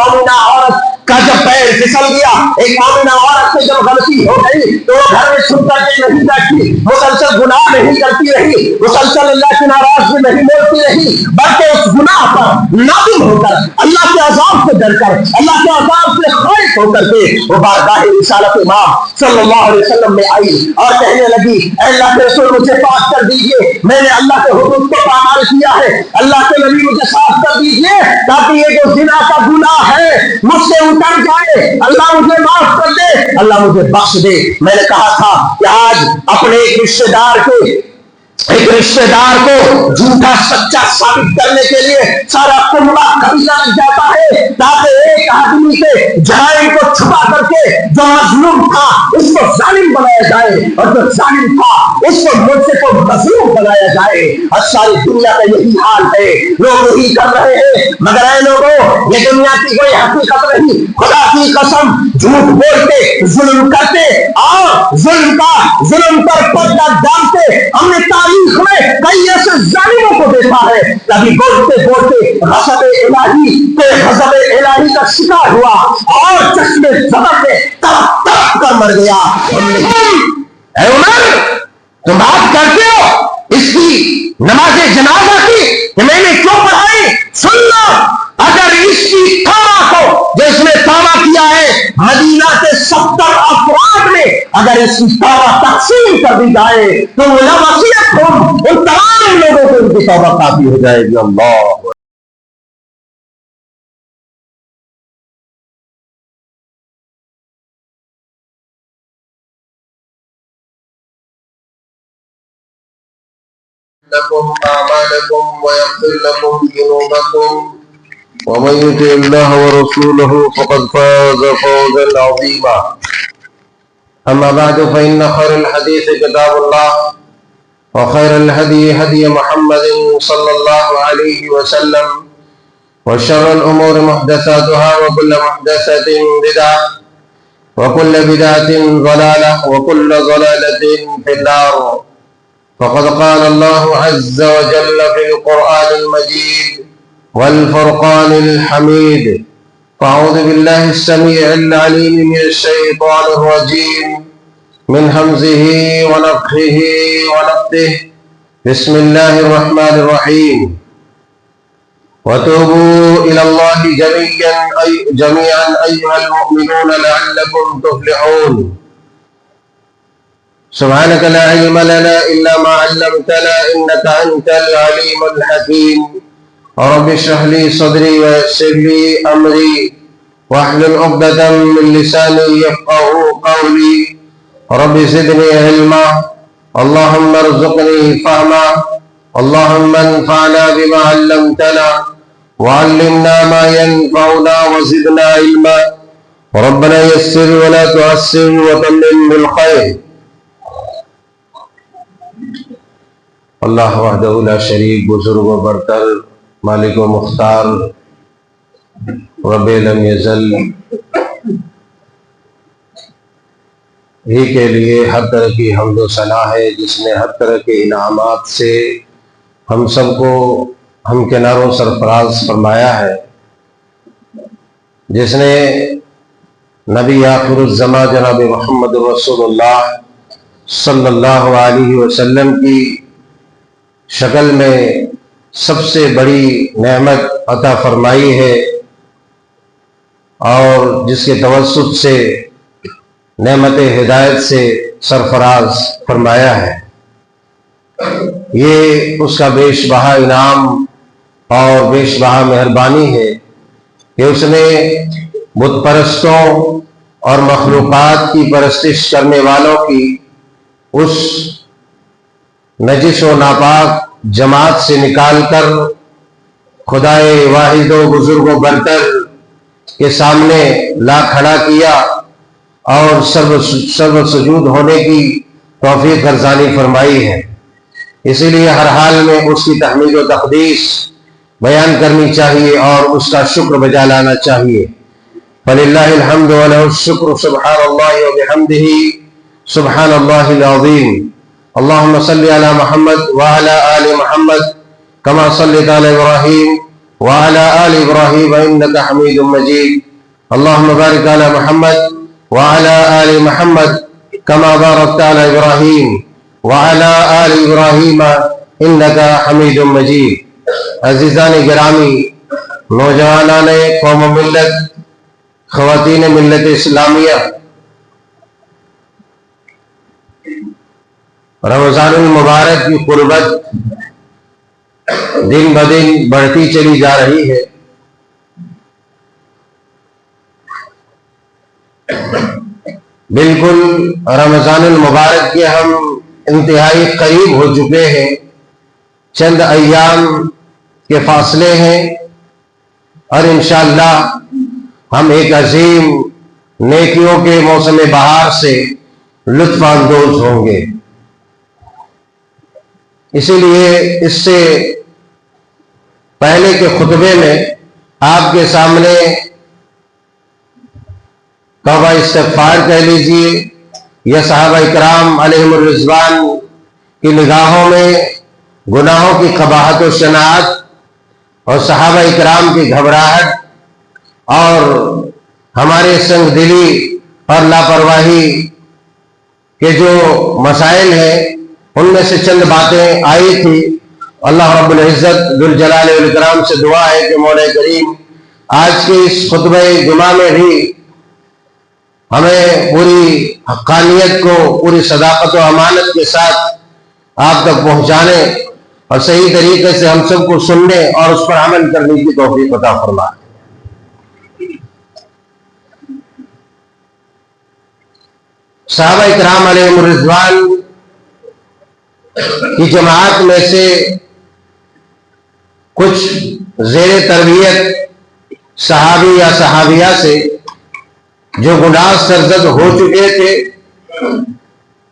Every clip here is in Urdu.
مومنہ عورت کا جب پیر پھسل گیا، ایک مومنہ عورت سے جب غلطی ہو گئی تو وہ گھر میں چھپ کر کے نہیں بیٹھی، مسلسل گناہ نہیں کرتی رہی، مسلسل اللہ کی ناراضگی نہیں بولتی رہی، بلکہ اس گناہ پر نادم ہو کر، اللہ کے عذاب سے ڈر کر، اللہ کے عذاب سے خائف ہو کر کے وہ بارگاہ رسالت امام صلی اللہ علیہ وسلم میں آئی اور کہنے لگی، اے اللہ کے رسول مجھے پاک کر دیجئے، میں نے اللہ کے حدود کو پامال کیا ہے، اللہ کے نبی مجھے صاف کر دیجئے تاکہ یہ جو زنا کا گناہ ہے مجھ سے اتر جائے، اللہ مجھے معاف کر دے، اللہ مجھے بخش دے۔ میں نے کہا تھا کہ آج اپنے ایک رشتہ دار کو جھوٹا سچا ثابت کرنے کے لیے سارا کنبہ خریدا لگ جاتا ہے تاکہ ایک آدمی کے جرائم کو چھپا کر کے جو مظلوم تھا اس کو ظالم بنایا جائے اور جو ظالم تھا اس کو مجھ کو مظلوم بنایا جائے۔ اور ساری دنیا کا یہی حال ہے، لوگ یہی کر رہے ہیں، مگر اے لوگوں یہ دنیا کی کوئی حقیقت نہیں، خدا کی قسم جھوٹ بولتے، ظلم کرتے اور ظلم پر پردہ ڈالتے ہم نے تاریخ میں کئی ایسے ظالموں کو دیکھا ہے، کبھی بولتے بولتے غضب الہی کا شکار ہوا اور چشمے غضب میں تڑپ تڑپ کر مر گیا۔ اے عمر تم بات کرتے ہو اس کی نماز جنازہ کی کہ میں نے کیوں پڑھائی؟ سن لو، اگر اس کی توبہ کو جو اس نے توبہ کیا ہے مدینہ کے 70 افراد میں اگر اس کی توبہ تقسیم کر دی جائے تو وہ لمسیت ان تمام لوگوں کو ان کی توبہ کافی ہو جائے گی۔ اللہ لكم أعمالكم ويغفر لكم ذنوبكم ومن يطع الله ورسوله فقد فاز فوزا عظيما أما بعد فإن خير الحديث كتاب الله وخير الهدي هدي محمد صلى الله عليه وسلم وشر الأمور محدثاتها وكل محدثة بدعة وكل بدعة ضلالة وكل ضلالة في النار فقد قال الله عز وجل في القرآن المجيد والفرقان الحميد فأعوذ بالله السميع العليم من الشيطان الرجيم من همزه ونفخه ونفثه بسم الله الرحمن الرحيم وتوبوا إلى الله جميعا أيها المؤمنون لعلكم تفلحون سبحانك لا علم لنا إلا ما علمتنا إنك أنت العليم الحكيم رب اشرح لي صدري ويسر لي أمري واحلل عقدة من لساني يفقهوا قولي رب زدني علما اللهم ارزقني فهما اللهم انفعنا بما علمتنا وعلمنا ما ينفعنا وزدنا علما ربنا يسر ولا تعسر وتمم بالخير۔ اللہ وحدہ لا شریک، بزرگ و برتر، مالک و مختار، رب لم یزل، ہی کے لیے ہر طرح کی حمد و ثنا ہے جس نے ہر طرح کے انعامات سے ہم سب کو ہمکناروں سرفراز فرمایا ہے، جس نے نبی آخر الزماں جناب محمد رسول اللہ صلی اللہ علیہ وسلم کی شکل میں سب سے بڑی نعمت عطا فرمائی ہے اور جس کے توسط سے نعمت ہدایت سے سرفراز فرمایا ہے۔ یہ اس کا بیش بہا انعام اور بیش بہا مہربانی ہے کہ اس نے بت پرستوں اور مخلوقات کی پرستش کرنے والوں کی اس نجس و ناپاک جماعت سے نکال کر خدائے واحد و بزرگ و برتر کے سامنے لا کھڑا کیا اور سرو سجود ہونے کی توفیق ارزانی فرمائی ہے۔ اسی لیے ہر حال میں اس کی تحمید و تقدیس بیان کرنی چاہیے اور اس کا شکر بجا لانا چاہیے۔ فللہ الحمد ولہ الشکر سبحان اللہ وبحمدہ سبحان اللہ العظیم۔ اللهم صل على محمد وعلى آل محمد كما صليت على إبراهيم وعلى آل إبراهيم إنك حميد مجيد اللهم بارك على محمد وعلى آل محمد كما باركت على إبراهيم وعلى آل إبراهيم إنك حميد مجيد. عزیزان گرامی، نوجوانان قوم و ملت، خواتین ملت اسلامیہ، رمضان المبارک کی قربت دن بدن بڑھتی چلی جا رہی ہے. بالکل رمضان المبارک کے ہم انتہائی قریب ہو چکے ہیں. چند ایام کے فاصلے ہیں اور انشاءاللہ ہم ایک عظیم نیکیوں کے موسم بہار سے لطف اندوز ہوں گے. اسی لیے اس سے پہلے کے خطبے میں آپ کے سامنے توبہ استغفار کہہ لیجئے یا صحابہ اکرام علیہم الرضوان کی نگاہوں میں گناہوں کی قباحت و شناعت اور صحابہ اکرام کی گھبراہٹ اور ہمارے سنگ دلی اور لاپرواہی کے جو مسائل ہیں ان میں سے چند باتیں آئی تھی. اللہ رب العزت ذوالجلال والاکرام سے دعا ہے کہ مولا کریم آج کے اس خطبہ جمعہ میں بھی ہمیں پوری حقانیت کو پوری صداقت و امانت کے ساتھ آپ تک پہنچانے اور صحیح طریقے سے ہم سب کو سننے اور اس پر عمل کرنے کی توفیق عطا فرمائے. صحابہ اکرام علیہم الرضوان کی جماعت میں سے کچھ زیر تربیت صحابی یا صحابیہ سے جو گناہ سرزد ہو چکے تھے،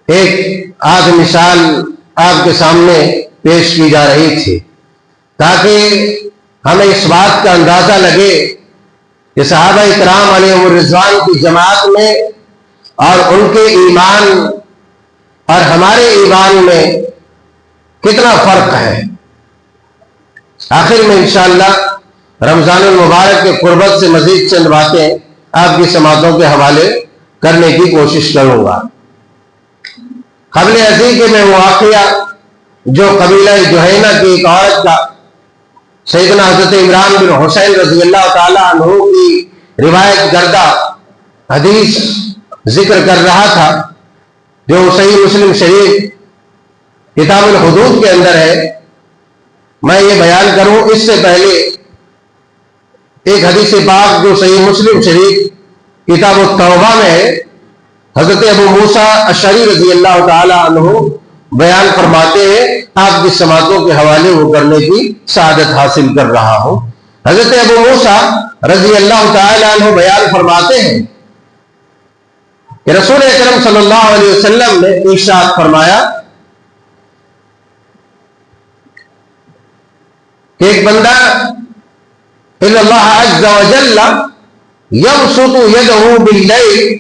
ایک آدھ مثال آپ کے سامنے پیش کی جا رہی تھی تاکہ ہمیں اس بات کا اندازہ لگے کہ صحابہ اکرام علیہم الرضوان کی جماعت میں اور ان کے ایمان اور ہمارے ایمان میں کتنا فرق ہے. آخر میں انشاءاللہ رمضان المبارک کے قربت سے مزید چند باتیں آپ کی سماعتوں کے حوالے کرنے کی کوشش کروں گا. قبل ازیں کہ میں وہ واقعہ جو قبیلہ جوہینہ کی ایک عورت کا سیدنا حضرت عمران بن حسین رضی اللہ تعالی عنہ کی روایت کردہ حدیث ذکر کر رہا تھا جو صحیح مسلم شریف کتاب الحدود کے اندر ہے، میں یہ بیان کروں اس سے پہلے ایک حدیث پاک جو صحیح مسلم شریف کتاب التوبہ میں ہے، حضرت ابو موسیٰ اشعری رضی اللہ تعالی عنہ بیان فرماتے ہیں. آپ کی سماعتوں کے حوالے وہ کرنے کی سعادت حاصل کر رہا ہوں. حضرت ابو موسیٰ رضی اللہ تعالی عنہ بیان فرماتے ہیں کہ رسول اکرم صلی اللہ علیہ وسلم نے ارشاد فرمایا کہ ایک بندہ ان اللہ عز وجل یبسط یدہ باللیل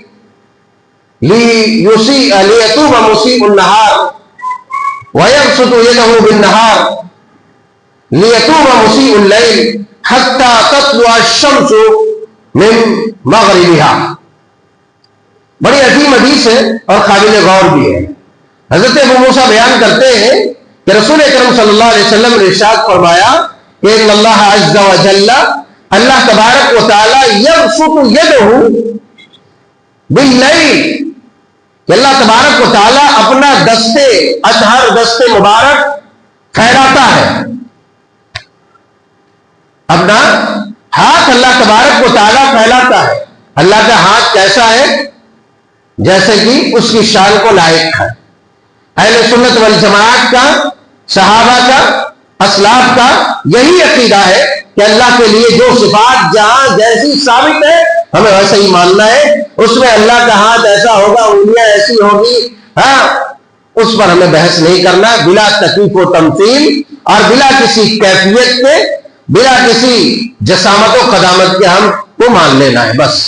لیتوب مسیء النہار ویبسط یدہ بالنہار لیتوب مسیء اللیل حتی تطلع الشمس من مغربها. بڑی عظیم حدیث ہے اور قابل غور بھی ہے. حضرت ابو موسیٰ بیان کرتے ہیں کہ رسول اکرم صلی اللہ علیہ وسلم نے ارشاد فرمایا کہ ان اللہ عز وجل اللہ تبارک و تعالی یبسط یدہ باللیل کہ اللہ تبارک و تعالی اپنا دستے اطہر دستے مبارک پھیلاتا ہے. اپنا ہاتھ اللہ تبارک و تعالی پھیلاتا ہے. اللہ کا ہاتھ کیسا ہے؟ جیسے کہ اس کی شان کو لائق ہے. اہل سنت والجماعت کا، صحابہ کا، اسلاف کا یہی عقیدہ ہے کہ اللہ کے لیے جو صفات جہاں جیسی ثابت ہے ہمیں ویسا ہی ماننا ہے. اس میں اللہ کا ہاتھ ایسا ہوگا، انگلیاں ایسی ہوگی، ہاں اس پر ہمیں بحث نہیں کرنا. بلا تکیف و تمثیل اور بلا کسی کیفیت کے، بلا کسی جسامت و قدامت کے ہم کو مان لینا ہے. بس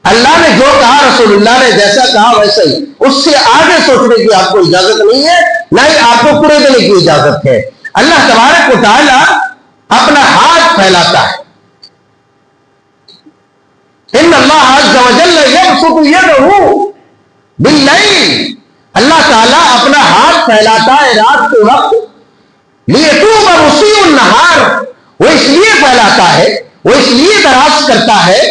اللہ نے جو کہا، رسول اللہ نے جیسا کہا ویسا ہی، اس سے آگے سوچنے کی آپ کو اجازت نہیں ہے، نہ ہی آپ کو پڑے دینے کی اجازت ہے. اللہ تبارک و تعالی اپنا ہاتھ پھیلاتا ہے. اللہ عز و جل یبسط یدہ باللیل، اللہ تعالیٰ اپنا ہاتھ پھیلاتا ہے رات کے وقت، لیتوب مسیء النہار، وہ اس لیے پھیلاتا ہے، وہ اس لیے دراز کرتا ہے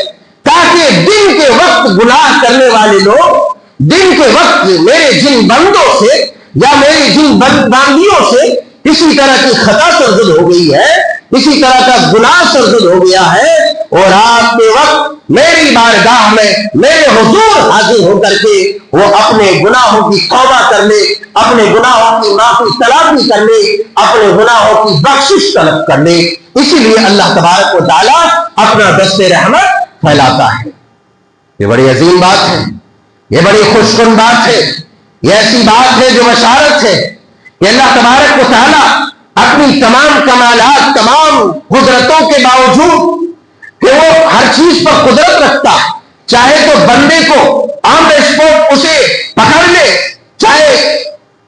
تاکہ دن کے وقت گناہ کرنے والے لوگ دن کے وقت میرے جن بندوں سے یا میری جن باندیوں سے کسی طرح کی خطا سرزد ہو گئی ہے، کسی طرح کا گناہ سرزد ہو گیا ہے، اور رات کے وقت میری بارگاہ میں میرے حضور حاضر ہو کر کے وہ اپنے گناہوں کی توبہ کر لے، اپنے گناہوں کی معافی تلافی کر لے، اپنے گناہوں کی بخشش طلب کر لے۔ اسی لیے اللہ تبارک و تعالیٰ اپنا دست رحمت پھیلاتا ہے۔ یہ بڑی عظیم بات ہے، یہ بڑی خوش کن بات ہے، یہ ایسی بات ہے جو بشارت ہے کہ اللہ تبارک و تعالیٰ اپنی تمام کمالات، تمام قدرتوں کے باوجود کہ وہ ہر چیز پر قدرت رکھتا ہے، چاہے تو بندے کو آن دا اسپاٹ اسے پکڑ لے، چاہے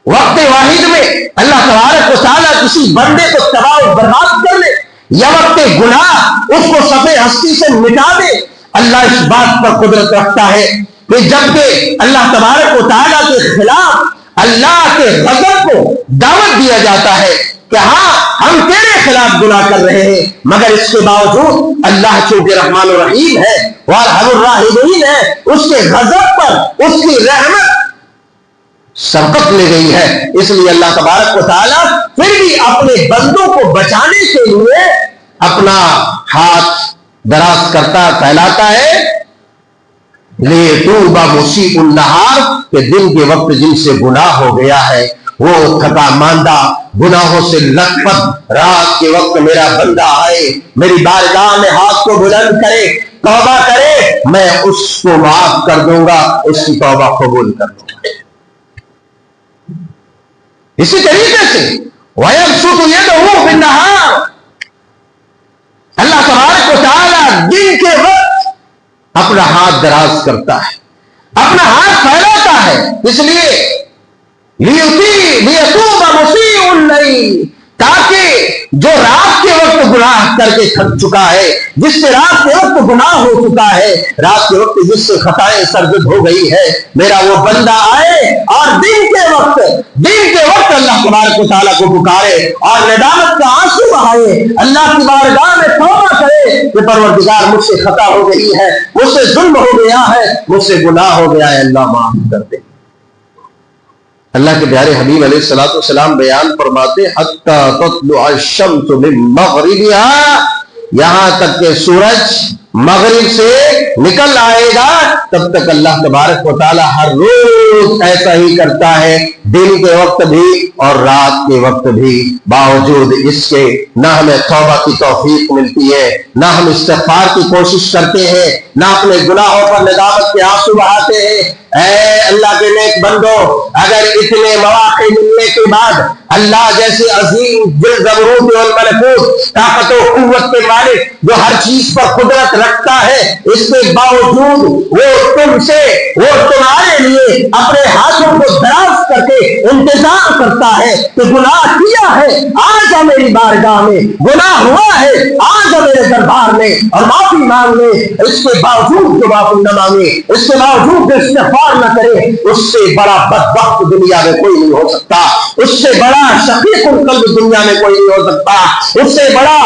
وقت واحد میں اللہ تبارک و تعالیٰ کسی بندے کو تباہ و برباد کر لے، یا وقت گناہ اس کو صفحے ہستی سے مٹا دے۔ اللہ اس بات پر قدرت رکھتا ہے کہ جبکہ اللہ تبارک و تعالیٰ کے خلاف اللہ کے غضب کو دعوت دیا جاتا ہے کہ ہاں ہم تیرے خلاف گناہ کر رہے ہیں، مگر اس کے باوجود اللہ چونکہ رحمان الرحیم ہے وارحم الراحمین ہے، اس کے غضب پر اس کی رحمت سبقت لے گئی ہے۔ اس لیے اللہ تبارک و تعالیٰ پھر بھی اپنے بندوں کو بچانے کے لیے اپنا ہاتھ دراز کرتا پھیلاتا ہے، لیتوب مسیء النہار، کہ دن کے وقت جن سے گناہ ہو گیا ہے وہ تھکا ماندہ گناہوں سے لت پت رات کے وقت میرا بندہ آئے، میری بارگاہ میں ہاتھ کو بلند کرے، توبہ کرے، میں اس کو معاف کر دوں گا، اس کی توبہ قبول کر دوں گا۔ اسی طریقے سے وَيَبْسُطُ يَدَهُ بِالنَّهَارِ، اللہ تبارک و تعالیٰ دن کے وقت اپنا ہاتھ دراز کرتا ہے، اپنا ہاتھ پھیلاتا ہے، اس لیے لیتوب مسیء اللیل، تاکہ جو رات کے وقت گناہ کر کے تھک چکا ہے، جس سے رات کے وقت گناہ ہو چکا ہے، رات کے وقت جس سے خطائیں سرزد ہو گئی ہے، میرا وہ بندہ آئے اور دن کے وقت اللہ تبارک و تعالیٰ کو پکارے اور ندامت کا آنسو بہائے، اللہ کی بارگاہ میں توبہ کرے کہ پروردگار مجھ سے خطا ہو گئی ہے، مجھ سے ظلم ہو گیا ہے، مجھ سے گناہ ہو گیا ہے، اللہ معاف کر دے۔ اللہ کے پیارے حبیب علیہ الصلوۃ والسلام بیان فرماتے حتی تطلع الشمس من مغربها، یہاں تک کہ سورج مغرب سے نکل آئے گا، تب تک اللہ تبارک و تعالیٰ ہر روز ایسا ہی کرتا ہے، دن کے وقت بھی اور رات کے وقت بھی، باوجود اس کے نہ ہمیں توبہ کی توفیق ملتی ہے، نہ ہم استغفار کی کوشش کرتے ہیں، نہ اپنے گناہوں پر ندامت کے آنسو بہاتے ہیں۔ اے اللہ کے نیک بندو، اگر اتنے مواقع ملنے کے بعد اللہ جیسے عظیم ذوالجبروت والملکوت، طاقت و قوت کے مالک جو ہر چیز پر قدرت رکھتا ہے، اس کے باوجود وہ تمہارے لیے اپنے ہاتھوں کو دراز کر کے انتظار کرتا ہے کہ گناہ کیا ہے آ جا میری بارگاہ میں، گناہ ہوا ہے آ جا میرے دربار میں اور معافی مانگ لے، اس کے باوجود جو معافی نہ مانگے، اس کے باوجود استغفار نہ کرے، اس سے بڑا بدبخت دنیا میں کوئی نہیں ہو سکتا، اس سے بڑا شقیق القلب دنیا میں کوئی نہیں ہو سکتا، اس سے بڑا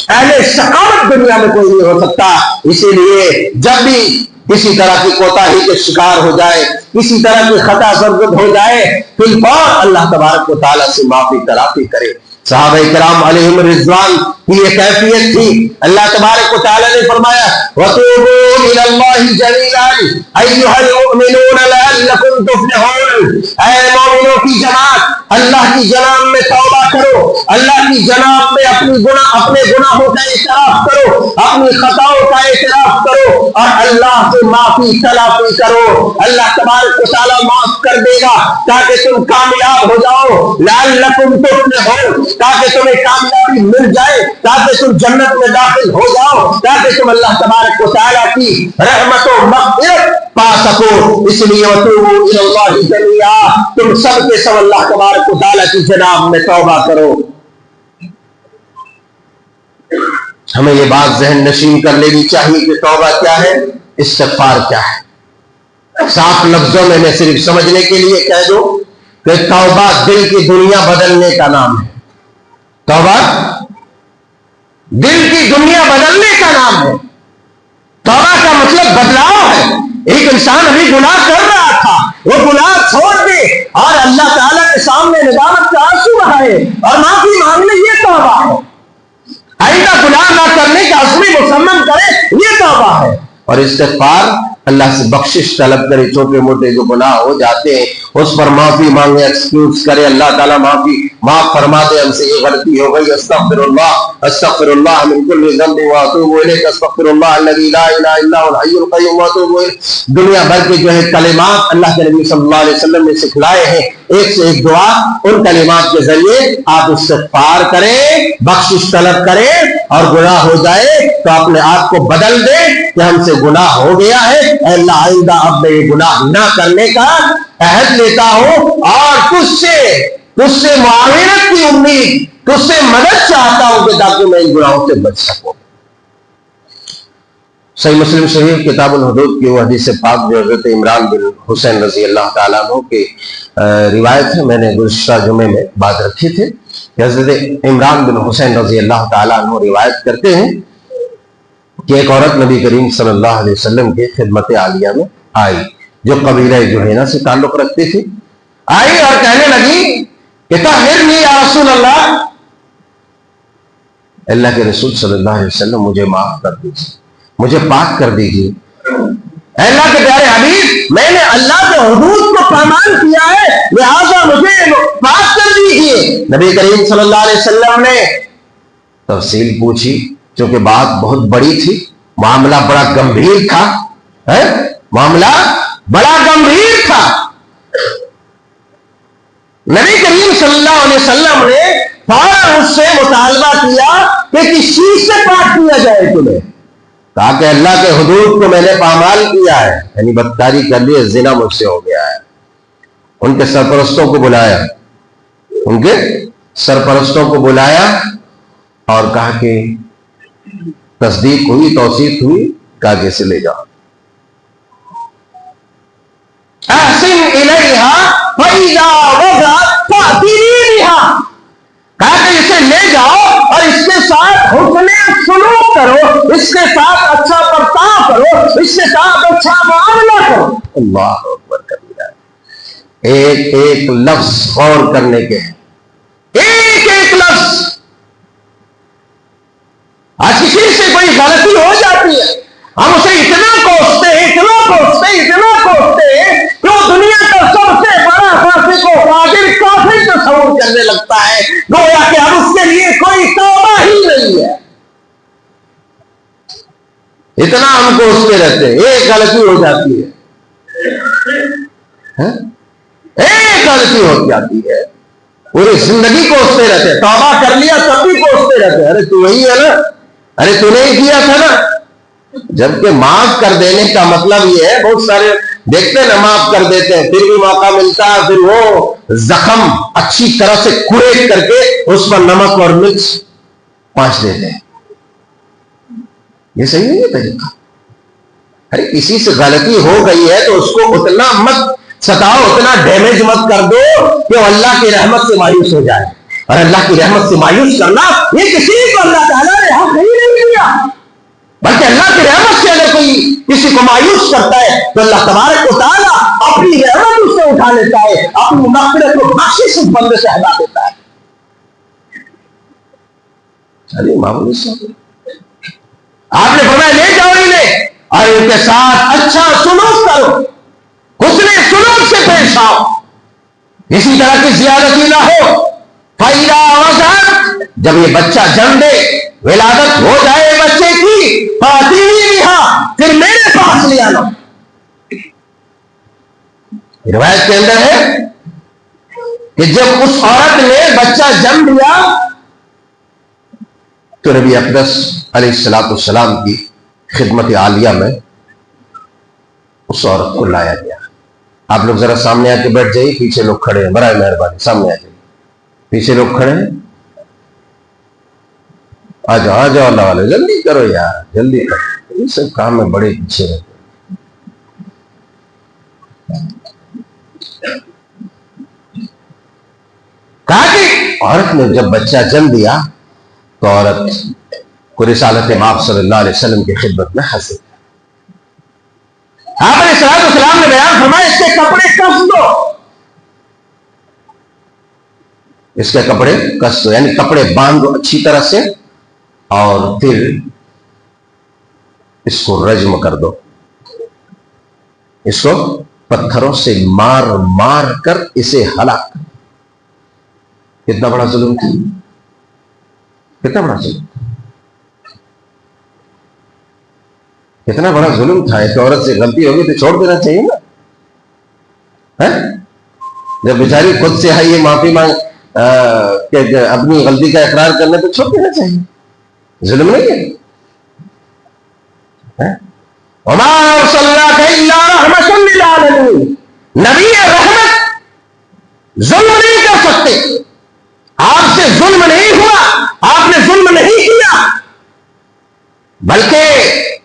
اہل شقاوت دنیا میں کوئی نہیں ہو سکتا۔ اسی لیے جب بھی کسی طرح کی کوتاہی کے شکار ہو جائے، کسی طرح کی خطا سرزد ہو جائے، پھر فوراً اللہ تبارک و تعالیٰ سے معافی تلافی کرے۔ صحابہ کرام علیہم رضوان کی یہ کیفیت تھی۔ اللہ تبارک و تعالیٰ نے فرمایا وَتُوبُوا إِلَى اللَّهِ جَمِيعًا أَيُّهَا الْمُؤْمِنُونَ لَعَلَّكُمْ تُفْلِحُونَ، اے مومنوں کی جماعت، اللہ کی جناب میں توبہ کرو، اللہ کی جناب میں اپنے گناہوں کا اعتراف کرو، اپنی خطاؤں کا اعتراف کرو اور اللہ سے معافی تلافی کرو، اللہ تبارک و تعالیٰ معاف کر دے گا تاکہ تم کامیاب ہو جاؤ، لعلکم تفلحون، تاکہ تمہیں کامیابی مل جائے، تاکہ تم جنت میں داخل ہو جاؤ، تاکہ تم اللہ تبارک و تعالیٰ کی رحمت و مغفرت پا سکو۔ اس لیے وتوبوا الی اللہ جميعا، تم سب کے سب اللہ تبارک و تعالیٰ کی جناب میں توبہ کرو۔ ہمیں یہ بات ذہن نشین کر لینی چاہیے کہ توبہ کیا ہے۔ استغفار کیا ہے؟ صاف لفظوں میں صرف سمجھنے کے لیے کہہ دو کہ توبہ دل کی دنیا بدلنے کا نام ہے. توبہ دل کی دنیا بدلنے کا نام ہے. توبہ کا مطلب بدلاؤ ہے. ایک انسان ابھی گناہ کر رہا تھا، وہ گناہ چھوڑ دے اور اللہ تعالیٰ کے سامنے ندامت کا آنسو بہائے اور معافی مانگ لے، یہ توبہ ہے. آئندہ گناہ نہ کرنے کا عزم مصمم کرے، یہ توبہ ہے. اور استغفار اللہ سے بخشش طلب کرے، چھوٹے موٹے جو گناہ ہو جاتے ہیں اس پر معافی مانگے، ایکسکیوز کرے، اللہ تعالیٰ معاف فرما دے، ہم سے یہ غلطی ہو گئی، استغفر اللہ من کل ذنب واتوب الیہ، استغفر اللہ الذی لا الہ الا هو الحی القیوم واتوب الیہ. دنیا بھر کے جو ہے کلمات اللہ کے نبی صلی اللہ علیہ وسلم نے سکھلائے ہیں، ایک سے ایک دعا، ان کلمات کے ذریعے آپ استغفار کریں، بخشش طلب کریں، اور گناہ ہو جائے تو اپنے آپ کو بدل دیں کہ ہم سے گناہ ہو گیا ہے، اے اللہ آئندہ اب میں یہ گناہ نہ کرنے کا عہد لیتا ہوں اور تجھ سے معاونت کی امید، تجھ سے مدد چاہتا ہوں کہ تاکہ میں ان گناہوں سے بچ سکوں. صحیح مسلم شریف کتاب الحدود کی وہ حدیث پاک جو حضرت عمران بن حسین رضی اللہ تعالیٰ عنہ کی روایت ہے، میں نے گزشتہ جمعے میں بات رکھی تھی کہ حضرت عمران بن حسین رضی اللہ تعالیٰ عنہ روایت کرتے ہیں کہ ایک عورت نبی کریم صلی اللہ علیہ وسلم کے خدمت عالیہ میں آئی جو قبیلہ جوہینہ سے تعلق رکھتی تھی. آئی اور کہنے لگی کہ طہرنی یا رسول اللہ، اللہ کے رسول صلی اللہ علیہ وسلم مجھے معاف کر دیجیے، مجھے پاک کر دیجیے. اللہ کے پیارے حبیب، میں نے اللہ کے حدود کو پامال کیا ہے، لہذا مجھے پاک کر دیجیے. نبی کریم صلی اللہ علیہ وسلم نے تفصیل پوچھی، چونکہ بات بہت بڑی تھی، معاملہ بڑا گمبھیر تھا، معاملہ بڑا گمبھیر تھا. نبی کریم صلی اللہ علیہ وسلم نے فوراً اس سے مطالبہ کیا کہ کس چیز سے پاک کیا جائے تمہیں؟ کہا کہ اللہ کے حدود کو میں نے پامال کیا ہے، یعنی بدکاری کر لی، زنا مجھ سے ہو گیا ہے. ان کے سرپرستوں کو بلایا، ان کے سرپرستوں کو بلایا اور کہا کہ تصدیق ہوئی، توثیق ہوئی، کہا کہ اسے لے جاؤ. احسن الیہا فاذا وضعت فأتنی بہا، کہا کہ اسے لے جاؤ اور اس کے ساتھ حسن سلوک کرو، اس کے ساتھ اچھا برتاؤ کرو، اس کے ساتھ اچھا معاملہ کرو. اللہ اکبر کبیرہ. ایک ایک لفظ غور کرنے کے ہیں، ایک ایک لفظ. آج کسی سے کوئی غلطی ہو جاتی ہے، ہم اسے اتنا کوستے ہیں کہ وہ دنیا کا سب سے بڑا فاسق و فاجر کافر تصور کرنے لگتا ہے، گویا کہ اب اس کے لیے کوئی توبہ ہی نہیں ہے. اتنا ہم کوستے رہتے ہیں، ایک غلطی ہو جاتی ہے، ایک غلطی ہو جاتی ہے، پوری زندگی کوستے رہتے ہیں. توبہ کر لیا تب بھی کوستے رہتے ہیں، ارے تو وہی ہے نا، ارے تو نے ہی کیا تھا نا. جبکہ معاف کر دینے کا مطلب یہ ہے، بہت سارے دیکھتے ہیں نا معاف کر دیتے ہیں، پھر بھی موقع ملتا ہے، پھر وہ زخم اچھی طرح سے کریٹ کر کے اس پر نمک اور مرچ پانچ دیتے ہیں. یہ صحیح نہیں ہے طریقہ. ارے کسی سے غلطی ہو گئی ہے تو اس کو اتنا مت ستاؤ، اتنا ڈیمیج مت کر دو کہ وہ اللہ کی رحمت سے مایوس ہو جائے. اور اللہ کی رحمت سے مایوس کرنا یہ کسی کو اللہ تعالیٰ نے حق نہیں دیا، بلکہ اللہ کی رحمت سے اگر کوئی کسی کو مایوس کرتا ہے تو اللہ تبارک و تعالیٰ اپنی رحمت اس سے اٹھا لیتا ہے، اپنی مغفرت کو بخشش اس بندے سے ہٹا دیتا ہے. چلیے معمولی سے آپ نے فرمایا لے جاؤ انہیں اور ان کے ساتھ اچھا سلوک کرو، حسن سلوک سے پیش آؤ، کسی طرح کی زیادتی نہ ہو. فَإِذَا وَضَعَتْ، جب یہ بچہ جنم دے، ولادت ہو جائے بچے کی، فَأْتِنِي بِهَا، پھر میرے پاس لے آنا. روایت کے اندر ہے کہ جب اس عورت نے بچہ جنم لیا تو نبی اقدس علیہ السلام کی خدمت عالیہ میں اس عورت کو لایا گیا. آپ لوگ ذرا سامنے آ کے بیٹھ جائیے، پیچھے لوگ کھڑے ہیں، برائے مہربانی سامنے آ جائیے، پیچھے لوگ کھڑے ہیں، آ جاؤ اللہ والے، جلدی کرو یار، جلدی کرو، یہ سب کام میں بڑے پیچھے رہتے ہیں. کہا کہ عورت نے جب بچہ جن دیا تو عورت کو رسالت مآب صلی اللہ علیہ وسلم کی خدمت میں حاضر. آپ علیہ السلام نے بیان فرمایا اس کے کپڑے کس دو، اس کے کپڑے کس دو، یعنی کپڑے باندھو اچھی طرح سے اور پھر اس کو رجم کر دو، اس کو پتھروں سے مار مار کر اسے ہلاک. کتنا بڑا ظلم تھا، کتنا بڑا ظلم، کتنا بڑا ظلم تھا. ایک عورت سے غلطی ہوگی تو چھوڑ دینا چاہیے نا. جب بیچاری خود سے ہے یہ معافی مانگ کہ اپنی غلطی کا اقرار کرنے تو چھوڑ دینا چاہیے، ظلم نہیں ہے. وما ارسلناک الا رحمۃ للعالمین، نبی رحمت ظلم نہیں کر سکتے. آپ سے ظلم نہیں ہوا، آپ نے ظلم نہیں کیا، بلکہ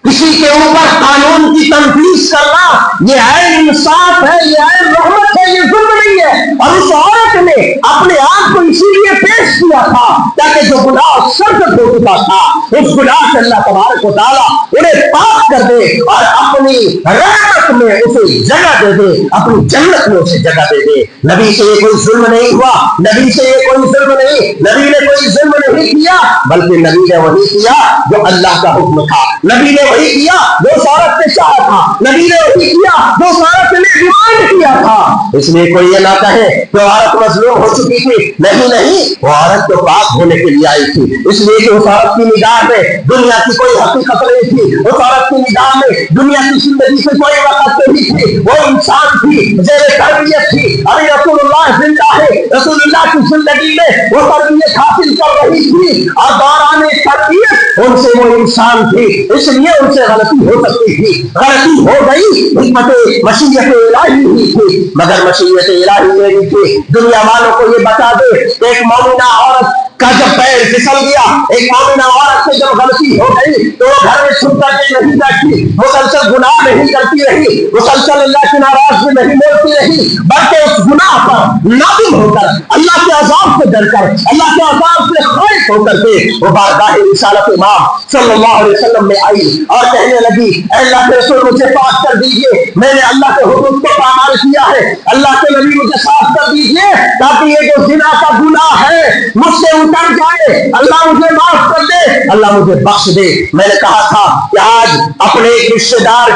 کسی کے اوپر قانون کی تنفیذ کرنا یہ ہے انصاف ہے، یہ ہے رحمت ہے، یہ ظلم نہیں ہے. اور اس عورت نے اپنے آپ کو اسی لیے پیش کیا تھا تاکہ جو گناہ سرزد ہو چکا تھا اس گناہ سے اللہ تبارک و تعالیٰ انہیں پاک کر دے اور اپنی رحمت میں اسے جگہ دے دے، اپنی جنت میں اسے جگہ دے دے. نبی سے یہ کوئی ظلم نہیں ہوا، نبی سے یہ کوئی ظلم نہیں، نبی نے کوئی ظلم نہیں کیا، بلکہ نبی نے وہی کیا جو اللہ کا حکم تھا، نبی نے وہی کیا جو اس عورت نے چاہا تھا، نبی نے وہی کیا جو اس عورت نے ڈیمانڈ کیا تھا. اس لیے کوئی یہ نہ کہے کہ عورت مظلوم ہو چکی تھی، نہیں نہیں، وہ عورت تو پاک ہونے کے لیے آئی تھی. اس لیے کہ اس عورت کی نگاہ میں دنیا کی کوئی حقیقت نہیں تھی، اس عورت کی نگاہ میں دنیا کی زندگی سے کوئی وقت نہیں تھی. وہ انسان تھی، زیر تربیت تھی. ابھی رسول اللہ زندہ ہے، رسول اللہ کی زندگی میں وہ تربیت حاصل کر رہی تھی اور دوران تربیت ان سے وہ انسان تھی، اس لیے ان سے غلطی ہو سکتی تھی. غلطی ہو گئی، حکمت مشیت الہی ہی تھی، مگر مشیت الہی میری تھی. دنیا والوں کو یہ بتا دے کہ ایک مومنہ عورت کا جب پیر پھسل گیا، ایک مومنہ عورت سے جب غلطی ہو گئی تو وہ گھر میں چھپ کر کے نہیں بیٹھی، مسلسل گناہ نہیں کرتی رہی، مسلسل اللہ کی ناراضگی نہیں بولتی رہی، بلکہ اس گناہ پر نادم ہو کر، اللہ کے عذاب سے ڈر کر، اللہ کے عذاب سے خائف ہو کر کے وہ بارگاہ رسالت امام صلی اللہ علیہ وسلم میں آئی اور کہنے لگی اے اللہ کے رسول مجھے پاک کر دیجئے، میں نے اللہ کے حکم کو پامال کیا ہے، اللہ کے نبی مجھے صاف کر دیجئے تاکہ یہ جو زنا کا گناہ ہے مجھ سے اتر جائے، اللہ مجھے معاف کر دے، اللہ مجھے بخش دے. میں نے کہا تھا کہ آج اپنے ایک رشتہ دار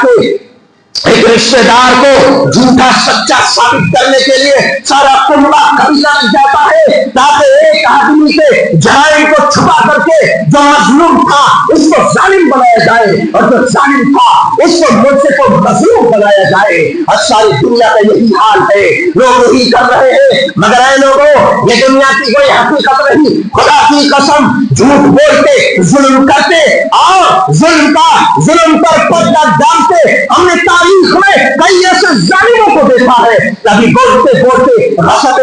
کو جھوٹا سچا ثابت کرنے کے لیے سارا کنبہ قبیلہ لگ جاتا ہے تاکہ ایک آدمی سے جرائم کو چھپا کر کے جو مظلوم تھا اس کو ظالم بنایا جائے اور جو ظالم تھا اس کو مجھ کو مظلوم بنایا جائے. اور ساری دنیا کا یہی حال ہے، لوگ یہی کر رہے ہیں. مگر اے لوگوں، یہ دنیا کی کوئی حقیقت نہیں، خدا کی قسم جھوٹ بولتے، ظلم کرتے اور ظلم پر پردہ ڈالتے ہم نے تاریخ میں کئی ایسے ظالموں کو دیکھا ہے. کبھی بولتے بولتے غضب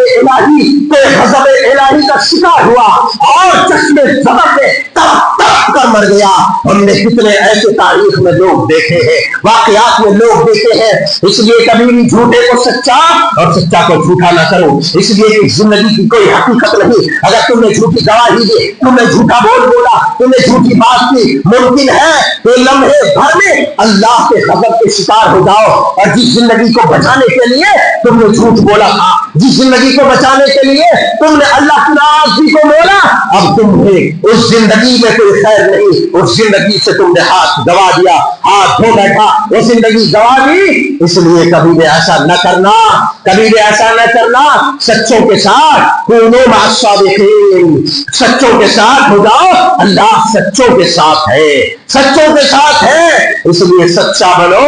الہی کا شکار ہوا اور چشمے زبر میں تڑپ تڑپ کر مر گیا. ہم نے کتنے ایسے تاریخ میں لوگ دیکھے ہیں، واقعات میں لوگ دیکھے ہیں. اس لیے کبھی بھی جھوٹے کو سچا اور سچا کو جھوٹا نہ کرو، اس لیے کہ زندگی کی کوئی حقیقت نہیں. اگر تم نے جھوٹی گواہی دی، تم نے جھوٹا بولا، تم نے جھوٹی بات کی، ممکن ہے کہ لمحے بھر میں اللہ کے غضب کے شکار ہو جاؤ. اور جس زندگی کو بچانے کے لیے تم نے جھوٹ بولا تھا، جس زندگی کو بچانے کے لیے تم نے اللہ کی ناراضگی کو بولا، اب تمہیں اس زندگی میں کوئی خیر نہیں، اس زندگی سے تم نے ہاتھ گوا دیا، ہاتھ دھو بیٹھا، وہ زندگی گوا دی. اس لیے کبھی بھی ایسا نہ کرنا، کبھی بھی ایسا نہ کرنا. سچوں کے ساتھ کونوا مع الصادقین، سچوں کے ساتھ ہو جاؤ، اللہ سچوں کے ساتھ ہے، سچوں کے ساتھ ہے. اس لیے سچا بنو،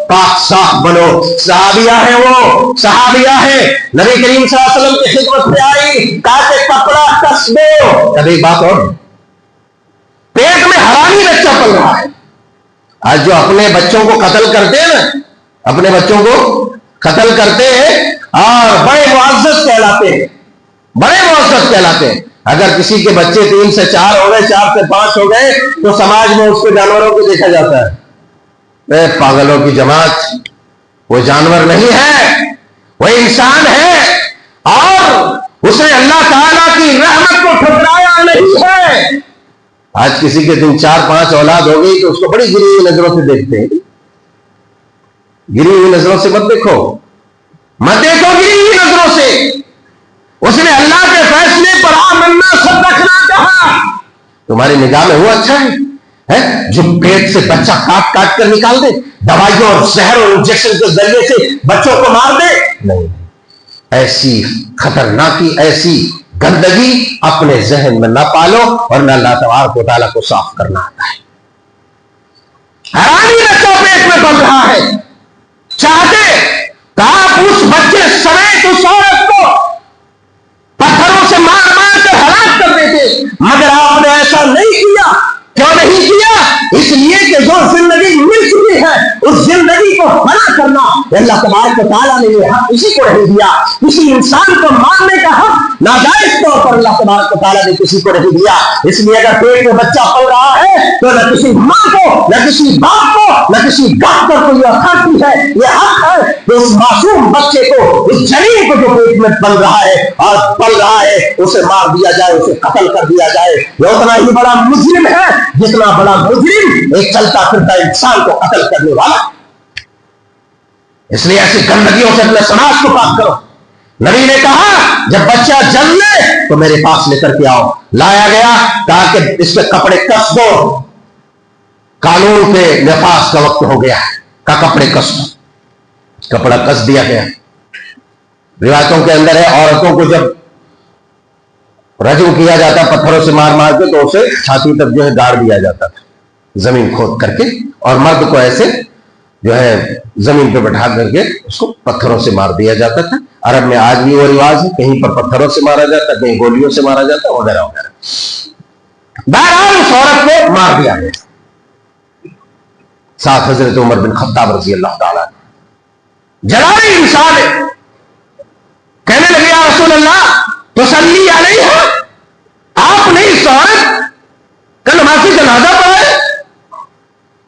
پاک صاف بنو. صحابیہ ہے، وہ صحابیہ ہے، نبی کریم صلی اللہ علیہ وسلم کی خدمت میں آئی، کہا کہ کپڑا کس دو. کبھی بات اور پیٹ میں حرامی بچہ پل رہا ہے. آج جو اپنے بچوں کو قتل کرتے ہیں نا، اپنے بچوں کو قتل کرتے ہیں اور بڑے معزز کہلاتے ہیں، بڑے معزز کہلاتے ہیں. اگر کسی کے بچے 3 سے 4 ہو گئے، 4 سے 5 ہو گئے تو سماج میں اس کو جانوروں کو دیکھا جاتا ہے. پاگلوں کی جماعت، وہ جانور نہیں ہے، وہ انسان ہے. اور اس نے اللہ تعالیٰ کی رحمت کو ٹھکرایا نہیں ہے۔ آج کسی کے 4-5 اولاد ہو گئی تو اس کو بڑی گری ہوئی نظروں سے دیکھتے ہیں۔ گری ہوئی نظروں سے مت دیکھو، مت دیکھو گری ہوئی نظروں سے۔ اس نے اللہ کے فیصلے پر آمنا صدقنا کہا۔ تمہاری نگاہ میں وہ اچھا ہے جو پیٹ سے بچہ کاٹ کاٹ کر نکال دے، دوائیوں اور زہر اور انجیکشن کے ذریعے سے بچوں کو مار دے؟ نہیں، ایسی خطرناکی، ایسی گندگی اپنے ذہن میں نہ پالو، اور نہ اللہ تبارک و تعالیٰ کو صاف کرنا آتا ہے۔ حیرانی بچہ پیٹ میں پل رہا ہے، چاہتے کہ آپ اس بچے سمیت اس عورت کو پتھروں سے مار مار کر ہلاک کر دیتے، مگر آپ نے ایسا نہیں کیا۔ کیوں نہیں کیا؟ اس لیے کہ جو زندگی مل چکی ہے اس زندگی کو فنا کرنا اللہ تبارک و تعالیٰ نے یہ حق کسی کو نہیں دیا۔ کسی انسان کو مارنے کا حق ناجائز طور پر اللہ تبارک و تعالیٰ نے کسی کو نہیں دیا۔ اس لیے اگر پیٹ میں بچہ پل رہا ہے تو نہ کسی ماں کو، نہ کسی باپ کو، نہ کسی ڈاکٹر کو یہ اتھارٹی ہے، یہ حق ہے کہ اس معصوم بچے کو، اس جنین کو جو پیٹ میں پل رہا ہے اور پل رہا ہے، اسے مار دیا جائے، اسے قتل کر دیا جائے۔ یہ اتنا ہی بڑا مجرم ہے جتنا بڑا مجرم ایک چلتا پھرتا انسان کو قتل کرنے والا۔ اس لیے ایسی گندگیوں سے اپنے سماج کو پاک کرو۔ نبی نے کہا جب بچہ جنم لے تو میرے پاس لے کر کے آؤ۔ لایا گیا، کہا کہ اس کے کپڑے کس دو، قانون کے نفاذ کا وقت ہو گیا، کا کپڑے کس دو۔ کپڑا کس دیا گیا۔ روایتوں کے اندر ہے عورتوں کو جب رجم کیا جاتا پتھروں سے مار مار کے تو اسے چھاتی تک جو ہے گاڑ دیا جاتا تھا زمین کھود کر کے، اور مرد کو ایسے جو ہے زمین پہ بٹھا کر کے اس کو پتھروں سے مار دیا جاتا تھا۔ عرب میں آج بھی وہ رواج ہے، کہیں پر پتھروں سے مارا جاتا، کہیں گولیوں سے مارا جاتا، وغیرہ وغیرہ۔ بہرحال اس عورت کو مار دیا گیا۔ ساتھ حضرت عمر بن خطاب رضی اللہ تعالیٰ جلالی انسان ہے، کہنے لگے یا رسول اللہ تصلی علیہ، آپ نے اس عورت کا نمازی جنازہ پڑھا؟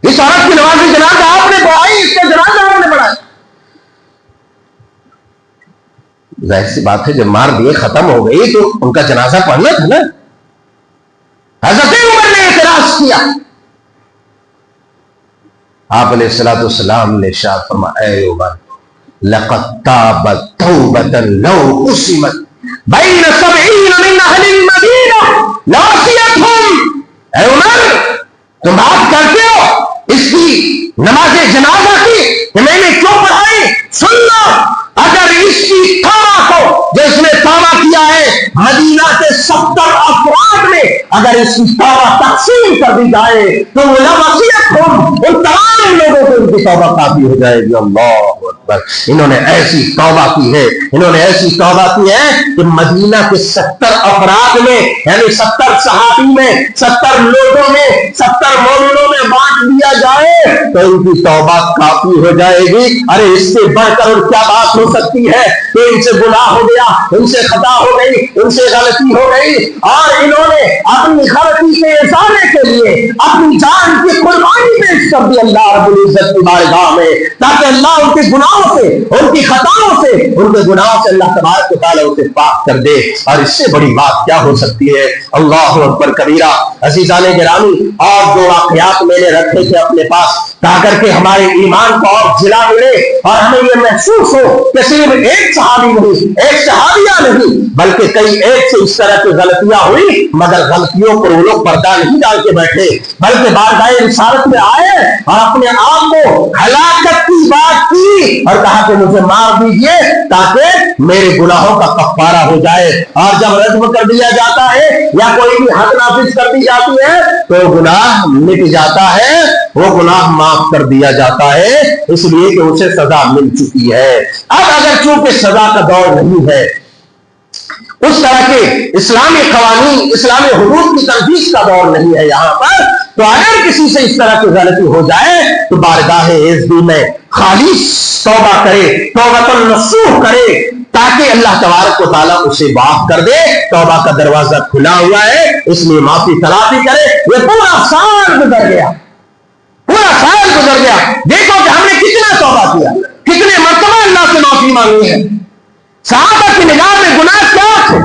اس عورت کی نمازی جنازہ آپ نے پڑھائی، اس کا جنازہ آپ نے پڑھایا؟ ظاہر سی بات ہے جب مار دیے ختم ہو گئی تو ان کا جنازہ پڑھنا تھا نا۔ حضرت عمر نے اعتراض کیا، آپ علیہ الصلوۃ والسلام نے ارشاد فرمایا اے عمر لقد تابت توبۃ لو قسمت بین 70 من اہل المدینہ لوصیتہم۔ اے عمر تم بات کرتے ہو اس کی نماز جنازہ کی کہ میں نے کیوں پڑھائی؟ سن لو، اگر اس کی توبہ کو جو اس نے توبہ کیا ہے مدینہ کے 70 افراد میں اگر اس کی توبہ تقسیم کر دی جائے تو لوصیتہم، ان تمام لوگوں کو ان کی توبہ کافی ہو جائے گی۔ اللہ اکبر، انہوں نے ایسی توبہ کی ہے، انہوں نے ایسی توبہ کی ہے کہ مدینہ کے 70 افراد میں، یعنی 70 صحابی میں، 70 لوگوں میں، 70 مومنوں میں بانٹ دیا جائے تو ان کی توبہ کافی ہو جائے گی۔ ارے اس سے بڑھ کر اور کیا بات ہو سکتی ہے کہ ان سے گناہ ہو گیا، ان سے خطا ہو گئی، ان سے غلطی ہو گئی، اور انہوں نے اپنی غلطی کے ازالے کے لیے اپنی جان کی قربانی پیش کر دی اللہ رب العزت کی بارگاہ میں، تاکہ اللہ ان کے گناہوں سے، ان کی خطاؤں سے، ان کے گناہوں سے اللہ تبارک و تعالیٰ اسے پاک کر دے۔ اور اس سے بڑی بات کیا ہو سکتی ہے؟ اللہ اکبر کبیرہ۔ عزیزان گرامی، اور جو واقعات میں نے رکھے تھے اپنے پاس تاکہ کہ ہمارے ایمان کو اور جلا ملے اور ہمیں یہ محسوس ہو کہ صرف ایک صحابی نہیں، ایک صحابیہ نہیں، بلکہ کئی ایک سے اس طرح کی غلطیاں ہوئی، مگر غلطیوں پر وہ لوگ پردہ نہیں ڈال کے بیٹھے، بلکہ بارگاہ رسالت میں آئے اور اپنے آپ کو ہلاکت کی بات کی اور کہا کہ مجھے مار دیجئے تاکہ میرے گناہوں کا کفارہ ہو جائے۔ اور جب رجم کر دیا جاتا ہے یا کوئی بھی حد نافذ کر دی جاتی ہے تو گناہ مٹ جاتا ہے، وہ گناہ معاف کر دیا جاتا ہے، اس لیے کہ اسے سزا مل چکی ہے۔ اب اگر چونکہ سزا کا دور نہیں ہے، اس طرح کے اسلامی قوانین، اسلامی حدود کی تنفیذ کا دور نہیں ہے یہاں پر، تو اگر کسی سے اس طرح کی غلطی ہو جائے تو بارگاہ عزت میں خالص توبہ کرے، توبۃ النصوح کرے، تاکہ اللہ تبارک و تعالیٰ اسے معاف کر دے۔ توبہ کا دروازہ کھلا ہوا ہے، اس لیے معافی تلافی کرے۔ یہ پورا سال گزر گیا، پورا سال گزر گیا، دیکھو کہ ہم نے کتنا توبہ کیا، کتنے مرتبہ اللہ سے معافی مانگی ہے، صحابہ کی نگاہ میں گناہ کیا تھے؟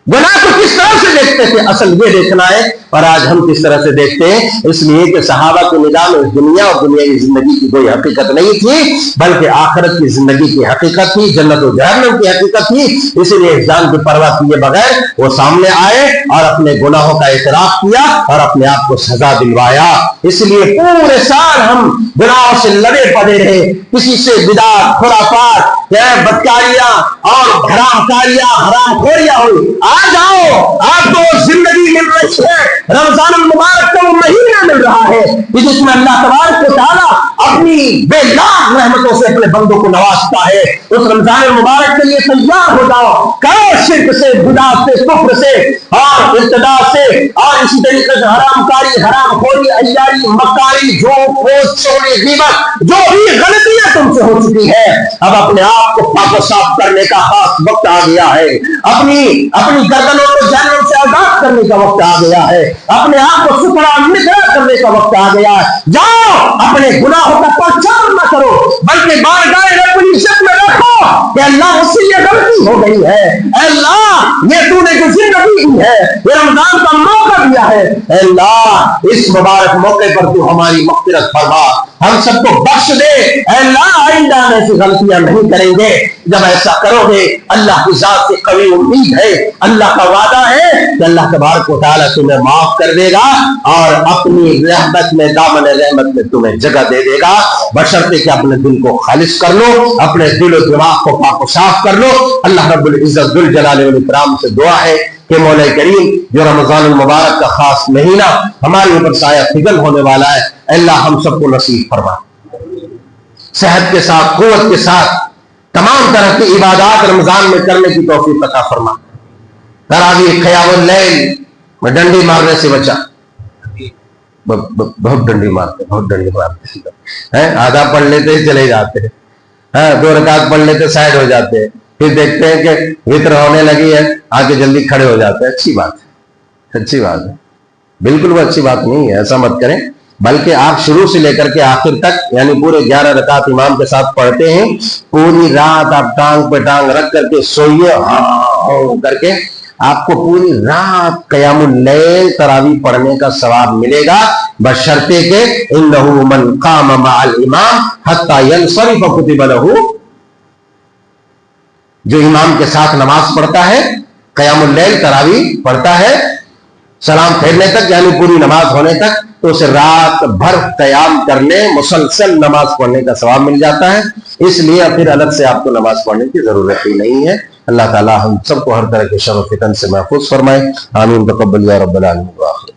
گناہ کو کس طرح سے دیکھتے تھے؟ اصل یہ دیکھنا ہے، اور آج ہم کس طرح سے دیکھتے ہیں، اس لیے کہ صحابہ کی نگاہ میں دنیا اور دنیا کی زندگی کی کوئی حقیقت نہیں تھی، بلکہ آخرت کی زندگی کی حقیقت تھی، جنت و جہنم کی حقیقت تھی۔ اسی لیے جان کی پرواہ کیے بغیر وہ سامنے آئے اور اپنے گناہوں کا اعتراف کیا اور اپنے آپ کو سزا دلوایا۔ اس لیے پورے سال ہم گناہوں سے لڑے پڑے رہے، کسی سے بدعت، خرافات، بدکاریاں اور حرام کاریاں، حرام خوریاں ہوئی۔ آ جاؤ، آپ کو زندگی مل رہی ہے، رمضان المبارک کا وہ مہینہ مل رہا ہے کہ جس میں اللہ تبارک و تعالیٰ اپنی بے لاکھ رحمتوں سے اپنے بندوں کو نوازتا ہے۔ اس رمضان المبارک کے لیے تیار ہو جاؤ، کرو شرک سے، بدعت سے، کفر سے اور ارتداد سے، اور اسی طریقے سے حرام کاری، حرام خوری، عیاری، مکاری، جھوٹ، فحش، چوری، غیبت، جو بھی غلطیاں تم سے ہو چکی ہے، اب اپنے آپ کو پاک و صاف کرنے کا خاص وقت آ گیا ہے۔ اپنی گردنوں کو جہنم سے آزاد کرنے کا وقت آ گیا ہے، اپنے آپ کو ستھرا نکھرا کرنے کا وقت آ گیا ہے۔ جاؤ، اپنے گناہوں کا پرچار نہ کرو، بلکہ بارگاہ رب العزت میں رکھو کہ اللہ مجھ سے یہ غلطی ہو گئی ہے، اے اللہ یہ تو نے جو زندگی دی ہے، یہ رمضان کا موقع دیا ہے، اے اللہ اس مبارک موقع پر تو ہماری مغفرت فرما، ہم سب کو بخش دے، اے اللہ آئندہ ہم ایسی غلطیاں نہیں کریں گے۔ جب ایسا کرو گے، اللہ کی ذات سے قوی امید ہے، اللہ کا وعدہ ہے کہ اللہ تبارک و تعالیٰ تمہیں معاف کر دے گا اور اپنی رحمت میں، دامن رحمت میں تمہیں جگہ دے دے گا، بشرطے کہ اپنے دل کو خالص کر لو، اپنے دل و دماغ کو پاک و صاف کر لو۔ اللہ رب العزت ذوالجلال والاکرام سے دعا ہے کہ مولا کریم جو رمضان المبارک کا خاص مہینہ ہمارے اوپر سایہ فگن ہونے والا ہے، اللہ ہم سب کو نصیب فرما، صحت کے ساتھ، قوت کے ساتھ تمام طرح کی عبادات رمضان میں کرنے کی توفیق عطا فرما۔ تراویح، قیام اللیل میں ڈنڈی مارنے سے بچا، بہت ڈنڈی مارتے ہیں، آدھا پڑھ لیتے ہی چلے جاتے ہیں، 2 رکعت پڑھ لیتے سائڈ ہو جاتے ہیں، پھر دیکھتے ہیں کہ وتر ہونے لگی ہے، آگے جلدی کھڑے ہو جاتے ہیں۔ اچھی بات ہے، بالکل وہ اچھی بات نہیں ہے، ایسا مت کریں، بلکہ آپ شروع سے لے کر کے آخر تک یعنی پورے 11 رکعت امام کے ساتھ پڑھتے ہیں، پوری رات آپ ٹانگ پہ ٹانگ رکھ کر کے سوئیے کر کے، آپ کو پوری رات قیام اللیل تراویح پڑھنے کا ثواب ملے گا، بشرطے کہ انہ من قام مع الامام حتی ینصرف کتب لہ، جو امام کے ساتھ نماز پڑھتا ہے، قیام اللیل تراویح پڑھتا ہے، سلام پھیرنے تک یعنی پوری نماز ہونے تک، تو اسے رات بھر قیام کرنے، مسلسل نماز پڑھنے کا ثواب مل جاتا ہے۔ اس لیے پھر الگ سے آپ کو نماز پڑھنے کی ضرورت ہی نہیں ہے۔ اللہ تعالی ہم سب کو ہر طرح کے شر و فتن سے محفوظ فرمائے، آمین، تقبل یا رب العالمین۔